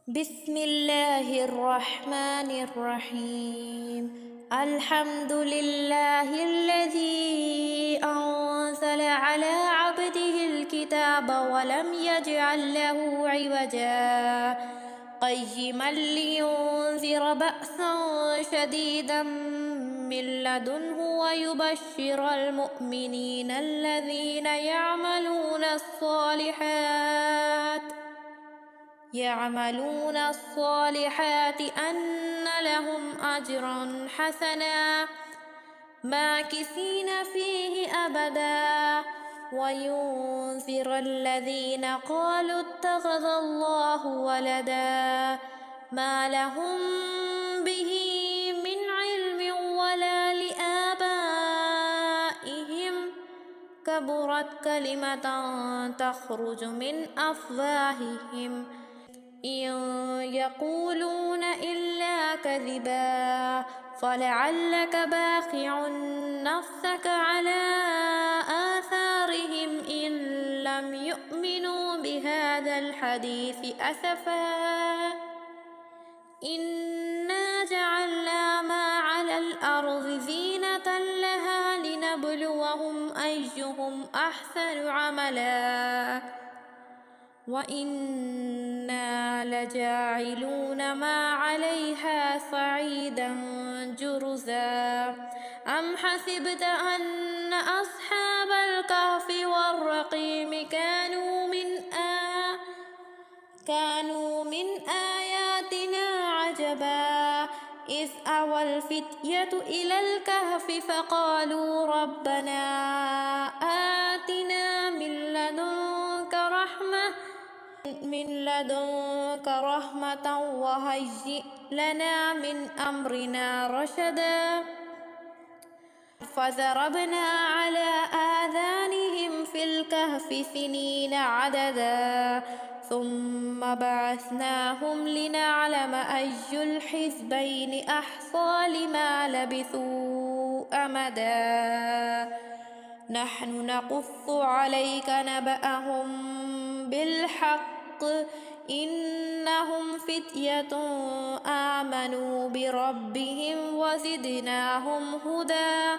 بسم الله الرحمن الرحيم. الحمد لله الذي أنزل على عبده الكتاب ولم يجعل له عوجا قيما لينذر بأسا شديدا من لدنه ويبشر المؤمنين الذين يعملون الصالحات أن لهم أجرا حسنا ماكثين فيه أبدا وينذر الذين قالوا اتخذ الله ولدا ما لهم به من علم ولا لآبائهم كبرت كلمة تخرج من أفواههم إن يقولون إلا كذبا فلعلك باخع نفسك على آثارهم إن لم يؤمنوا بهذا الحديث أسفا إنا جعلنا ما على الأرض زينة لها لنبلوهم أيهم أحسن عملا وإنا لجاعلون ما عليها صعيدا جرزا أم حسبت أن أصحاب الكهف والرقيم كانوا من آياتنا عجبا إذ أوى الفتية إلى الكهف فقالوا ربنا آتنا من لدنك رحمة وهيئ لنا من أمرنا رشدا فضربنا على آذانهم في الكهف سنين عددا ثم بعثناهم لنعلم أي الحزبين أحصى لما لبثوا أمدا نحن نقص عليك نبأهم بالحق إنهم فتية آمنوا بربهم وزدناهم هدى